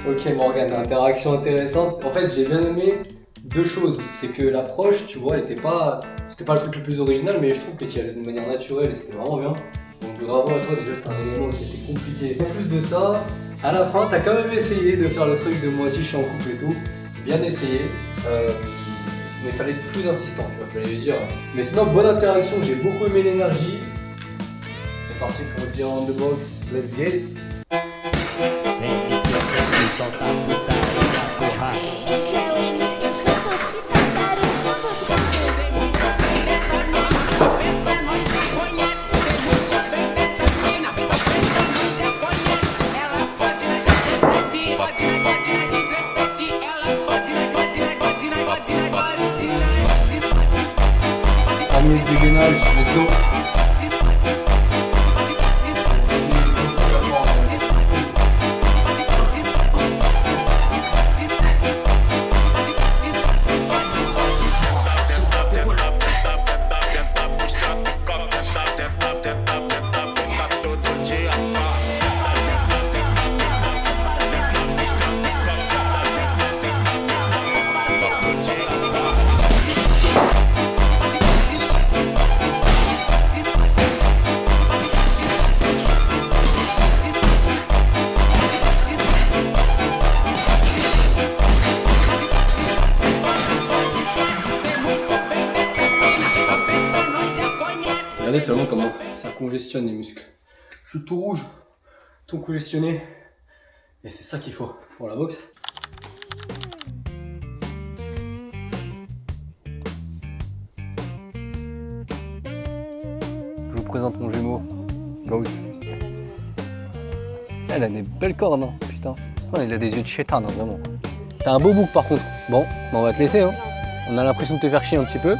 Ok Morgane, interaction intéressante. En fait, j'ai bien aimé deux choses. C'est que l'approche, tu vois, c'était pas le truc le plus original, mais je trouve que tu y allais d'une manière naturelle et c'était vraiment bien. Donc bravo à toi, déjà c'était un élément qui était compliqué. En plus de ça, à la fin, t'as quand même essayé de faire le truc de moi aussi je suis en couple et tout. Bien essayé. Mais il fallait être plus insistant, tu vois, fallait lui dire. Mais sinon, bonne interaction, j'ai beaucoup aimé l'énergie. C'est parti pour dire on the box, let's get it. Amis du gainage, let's go. Regardez seulement comment ça congestionne les muscles. Je suis tout rouge, tout congestionné. Et c'est ça qu'il faut pour la boxe. Je vous présente mon jumeau, Goat. Elle a des belles cornes, hein, putain. Oh, il a des yeux de chétan, hein, vraiment. T'as un beau bouc par contre. Bon, on va te laisser, hein. On a l'impression de te faire chier un petit peu.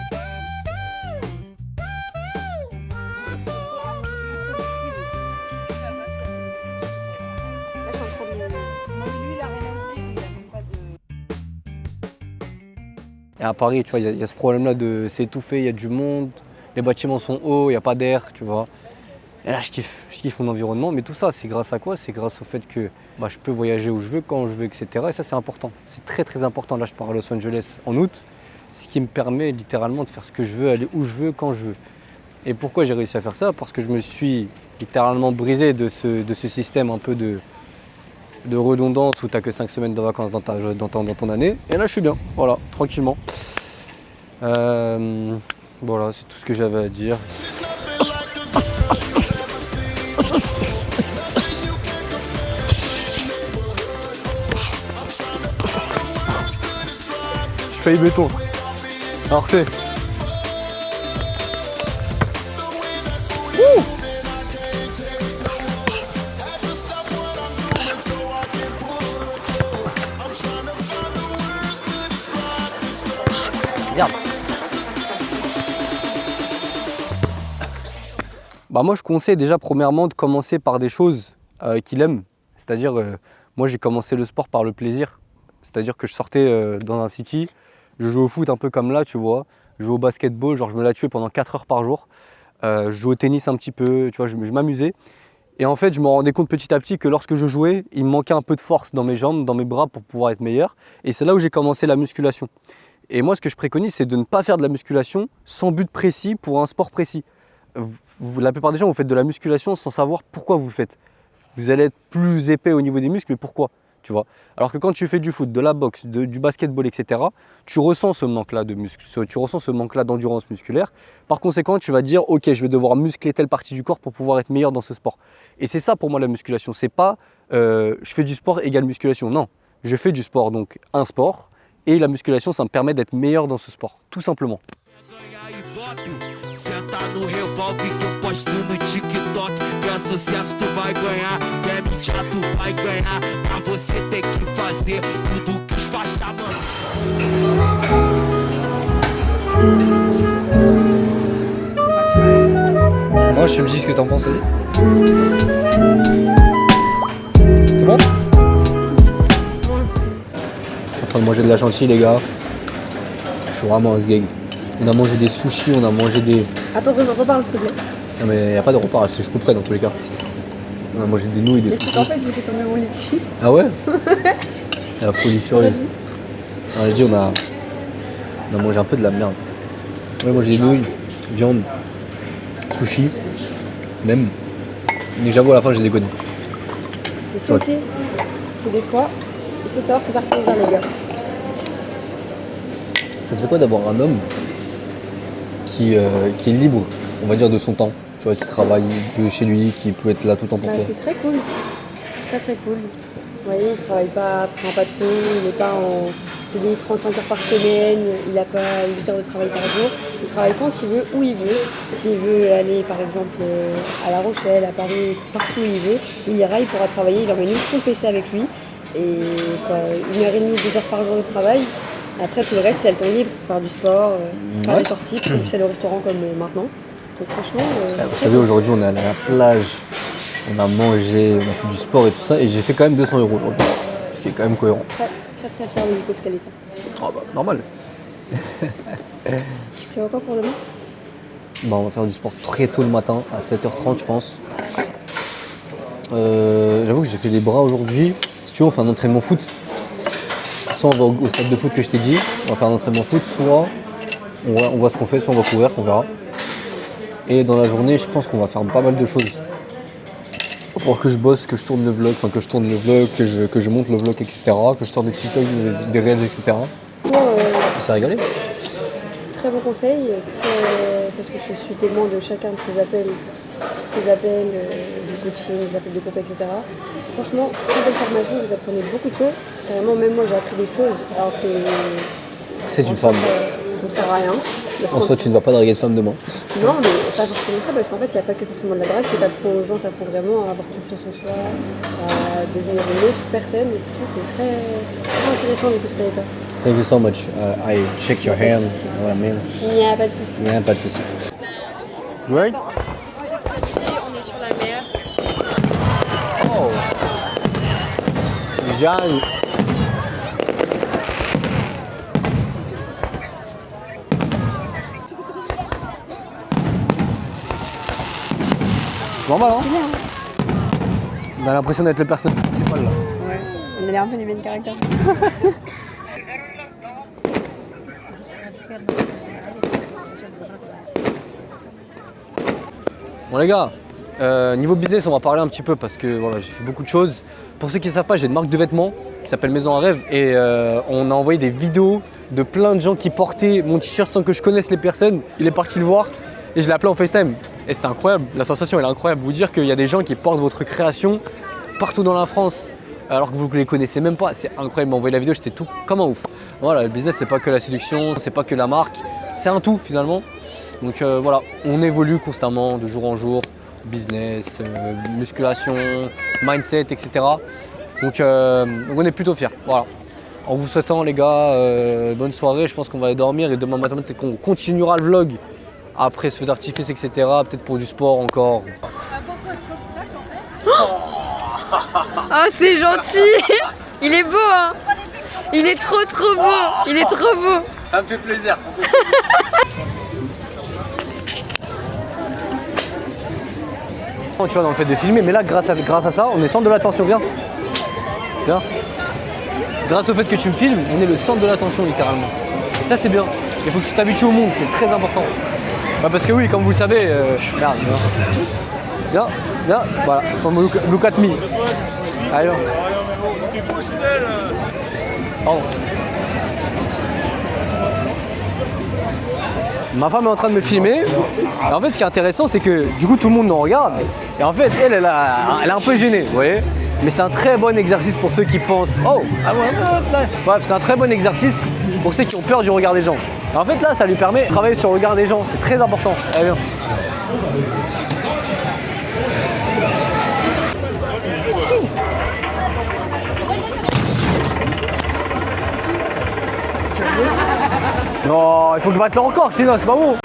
Et à Paris, tu vois, il y a ce problème-là de s'étouffer, il y a du monde, les bâtiments sont hauts, il n'y a pas d'air, tu vois. Et là, je kiffe mon environnement, mais tout ça, c'est grâce à quoi? C'est grâce au fait que je peux voyager où je veux, quand je veux, etc. Et ça, c'est important. C'est très, très important. Là, je pars à Los Angeles en août, ce qui me permet littéralement de faire ce que je veux, aller où je veux, quand je veux. Et pourquoi j'ai réussi à faire ça? Parce que je me suis littéralement brisé de ce système un peu de redondance où tu n'as que 5 semaines de vacances dans ton année. Et là, je suis bien, voilà, tranquillement. Voilà, c'est tout ce que j'avais à dire. Je failli béton. Parfait. Merde. Moi je conseille déjà premièrement de commencer par des choses qu'il aime. C'est-à-dire, moi j'ai commencé le sport par le plaisir. C'est-à-dire que je sortais dans un city, je jouais au foot un peu comme là, tu vois. Je jouais au basketball, genre je me la tuais pendant 4 heures par jour. Je jouais au tennis un petit peu, tu vois, je m'amusais. Et en fait, je me rendais compte petit à petit que lorsque je jouais, il me manquait un peu de force dans mes jambes, dans mes bras pour pouvoir être meilleur. Et c'est là où j'ai commencé la musculation. Et moi, ce que je préconise, c'est de ne pas faire de la musculation sans but précis pour un sport précis. La plupart des gens, vous faites de la musculation sans savoir pourquoi vous le faites. Vous allez être plus épais au niveau des muscles, mais pourquoi? Tu vois. Alors que quand tu fais du foot, de la boxe, du basketball, etc., tu ressens ce manque-là de muscles, tu ressens ce manque-là d'endurance musculaire. Par conséquent, tu vas te dire, ok, je vais devoir muscler telle partie du corps pour pouvoir être meilleur dans ce sport. Et c'est ça pour moi la musculation. C'est pas je fais du sport égale musculation. Non, je fais du sport, donc un sport. Et la musculation, ça me permet d'être meilleur dans ce sport, tout simplement. Senta no revólver que eu posto no TikTok. Quer sucesso, tu vai ganhar. Quer mentir, tu vai ganhar. Pra você ter que fazer tudo que os fachas mandam. Moi, je me dis ce que t'en penses, vas-y. C'est bon? Je suis en train de manger de la chantilly, les gars. Je suis vraiment un sgeg. On a mangé des sushis, on a mangé des... Attends, reparle s'il te plaît. Non mais y a pas de repas, je couperai dans tous les cas. On a mangé des nouilles et des sushis. Mais c'est qu'en fait j'ai fait tomber mon litchi. Ah ouais? La folie furieuse. On a dit, on a mangé un peu de la merde. On a mangé des nouilles, viande, sushi, même. Mais j'avoue, à la fin, j'ai déconné. Mais c'est ok. Parce que des fois, il faut savoir se faire plaisir, les gars. Ça te fait quoi d'avoir un homme qui est libre, on va dire, de son temps? Tu vois, qui travaille de chez lui, qui peut être là tout le temps pour toi. C'est très cool. Très très cool. Vous voyez, il travaille pas pour un patron, il n'est pas en CDI 35 heures par semaine, il n'a pas 8 heures de travail par jour. Il travaille quand il veut, où il veut. S'il veut aller par exemple à La Rochelle, à Paris, partout où il veut, il ira, il pourra travailler, il emmène son PC avec lui. Et quoi, 1h30, 2 heures par jour de travail. Après tout le reste, il a le temps libre pour faire du sport, faire des sorties, pour plus aller au restaurant comme maintenant. Donc franchement. Vous savez, aujourd'hui on est allé à la plage, on a mangé, on a fait du sport et tout ça, et j'ai fait quand même 200 € aujourd'hui. Ce qui est quand même cohérent. Très très très fier de Nico Scaletta. Oh bah normal. Tu prévois quoi pour demain? Bah on va faire du sport très tôt le matin, à 7h30 je pense. J'avoue que j'ai fait les bras aujourd'hui. Si tu veux on fait un entraînement foot. Soit on va au stade de foot que je t'ai dit, on va faire un entraînement foot, soit on voit ce qu'on fait, soit on va courir, on verra. Et dans la journée, je pense qu'on va faire pas mal de choses. Il va falloir que je bosse, que je tourne le vlog, que je monte le vlog, etc. Que je tourne des TikTok, des reels, etc. Ça a régalé. Très bon conseil, parce que je suis témoin de chacun de ces appels, tous ces appels de coaching, des appels de copains, etc. Franchement, très belle formation, vous apprenez beaucoup de choses. Carrément, même moi j'ai appris des choses, alors que C'est une femme. ça ne me sert à rien. En soi, tu ne vas pas draguer de femme demain. Non, mais pas forcément ça, parce qu'en fait, il n'y a pas que forcément de la drague, tu apprends aux gens, tu apprends vraiment à avoir confiance en soi, à devenir une autre personne, et franchement, c'est très, très intéressant les Scaletta. Thank you so much. I check your Pas de hands. souci. Voilà, man. Il n'y a pas de souci. Yeah, pas de souci. Right? Contextualiser, on est sur la mer. Oh. Jeanne. Normal, hein? On a l'impression d'être le personnage principal là. Ouais, on a l'air un peu du même caractère. Bon les gars, niveau business on va parler un petit peu parce que voilà, j'ai fait beaucoup de choses. Pour ceux qui ne savent pas, j'ai une marque de vêtements qui s'appelle Maison en Rêve et on a envoyé des vidéos de plein de gens qui portaient mon t-shirt sans que je connaisse les personnes. Il est parti le voir et je l'ai appelé en FaceTime. Et c'était incroyable, la sensation elle est incroyable. Vous dire qu'il y a des gens qui portent votre création partout dans la France alors que vous ne les connaissez même pas, c'est incroyable. M'envoyer la vidéo, j'étais tout comme un ouf. Voilà, le business c'est pas que la séduction, c'est pas que la marque, c'est un tout finalement. Donc voilà, on évolue constamment de jour en jour, business, musculation, mindset, etc. Donc on est plutôt fiers. Voilà. En vous souhaitant les gars, bonne soirée, je pense qu'on va aller dormir et demain matin peut-être qu'on continuera le vlog après ce feu d'artifice, etc. Peut-être pour du sport encore. Oh, c'est gentil. Il est beau, hein. Il est trop beau. Il est trop beau. Ça me fait plaisir. Tu vois, dans le fait de filmer, mais là, grâce à ça, on est centre de l'attention. Viens. Viens. Grâce au fait que tu me filmes, on est le centre de l'attention, littéralement. Et ça, c'est bien. Il faut que tu t'habitues au monde, c'est très important. Bah, parce que oui, comme vous le savez, merde, viens. Viens, voilà. Look at me. Allez, viens. Pardon. Ma femme est en train de me filmer. Et en fait, ce qui est intéressant, c'est que du coup, tout le monde nous regarde. Et en fait, elle est un peu gênée, vous voyez. Mais c'est un très bon exercice pour ceux qui pensent oh, bref, c'est un très bon exercice pour ceux qui ont peur du regard des gens. Et en fait, là, ça lui permet de travailler sur le regard des gens. C'est très important. Allez, viens. Non, il faut que je batte le record, sinon c'est pas bon.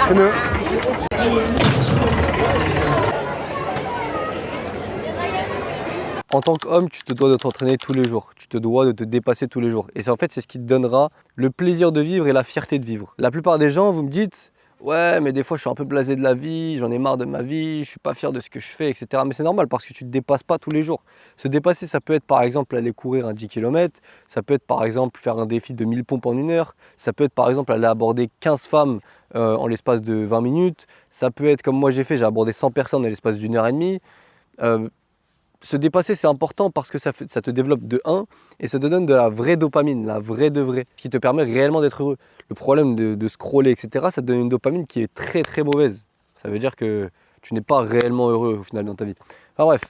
C'est mieux. En tant qu'homme, tu te dois de t'entraîner tous les jours. Tu te dois de te dépasser tous les jours. Et en fait, c'est ce qui te donnera le plaisir de vivre et la fierté de vivre. La plupart des gens, vous me dites, ouais, mais des fois je suis un peu blasé de la vie, j'en ai marre de ma vie, je suis pas fier de ce que je fais, etc. Mais c'est normal parce que tu te dépasses pas tous les jours. Se dépasser, ça peut être par exemple aller courir un 10 km, ça peut être par exemple faire un défi de 1000 pompes en 1 heure, ça peut être par exemple aller aborder 15 femmes en l'espace de 20 minutes, ça peut être comme moi j'ai fait, j'ai abordé 100 personnes en l'espace d'1 heure et demie. Euh, Se dépasser, c'est important parce que ça te développe de un et ça te donne de la vraie dopamine, la vraie de vraie, ce qui te permet réellement d'être heureux. Le problème de scroller, etc., ça te donne une dopamine qui est très très mauvaise. Ça veut dire que tu n'es pas réellement heureux au final dans ta vie. Enfin bref.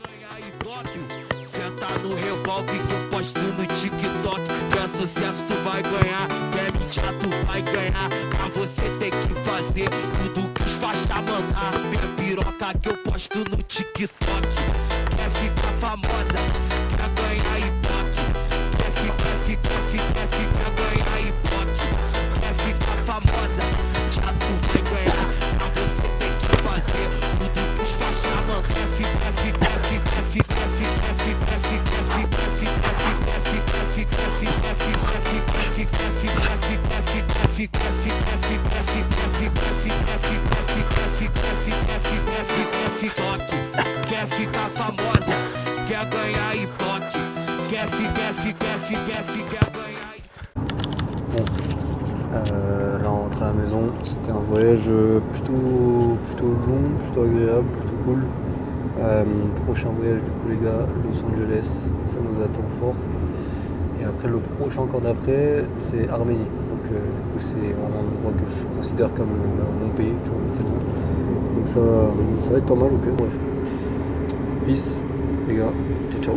Ganhar Ibope, senta no revólver que eu posto no TikTok. Quer sucesso, tu vai ganhar. Quer mídia, tu vai ganhar. Pra você tem que fazer tudo que os faixa mandar. Minha piroca que eu posto no TikTok. Quer ficar famosa, quer ganhar Ibope. Quer ganhar Ibope. Quer ficar famosa, já tu vai ganhar. Pra você tem que fazer tudo que os faixa mandar. Quer ficar famosa, quer ganhar Ibope. Quer ganhar. Bon, là on rentre à la maison, c'était un voyage plutôt long, plutôt agréable, plutôt cool. Prochain voyage du coup les gars, Los Angeles, ça nous attend fort. Et après le prochain encore d'après, c'est Arménie. Donc du coup c'est vraiment un endroit que je considère comme mon pays, tu vois, c'est bon. Donc ça va être pas mal, ok, bref. Peace les gars, ciao ciao.